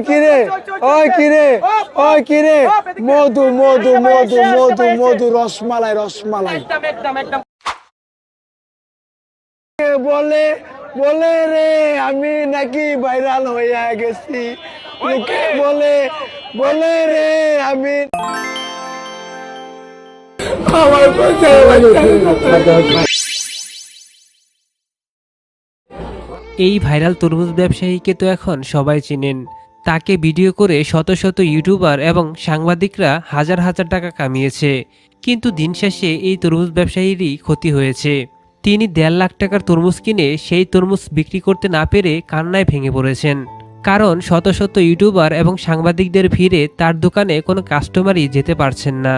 কিরে ওই কিরে ওই কিরে মধু মধু মধু মধু মধু রসমালাই রসমালাই বলে বলে রে আমি নাকি ভাইরাল হইয়া গেছি লোকে বলে বলে রে আমি আমার এই ভাইরাল তরমুজ ব্যবসায়ীকে তো এখন সবাই চিনেন। তাকে ভিডিও করে শত শত ইউটিউবার এবং সাংবাদিকরা হাজার হাজার টাকা কামিয়েছে, কিন্তু দিন শেষে এই তরমুজ ব্যবসায়ীরই ক্ষতি হয়েছে। তিনি 1.5 লাখ টাকার তরমুজ কিনে সেই তরমুজ বিক্রি করতে না পেরে কান্নায় ভেঙে পড়েছেন, কারণ শত শত ইউটিউবার এবং সাংবাদিকদের ভিড়ে তার দোকানে কোনো কাস্টমারই যেতে পারছেন না।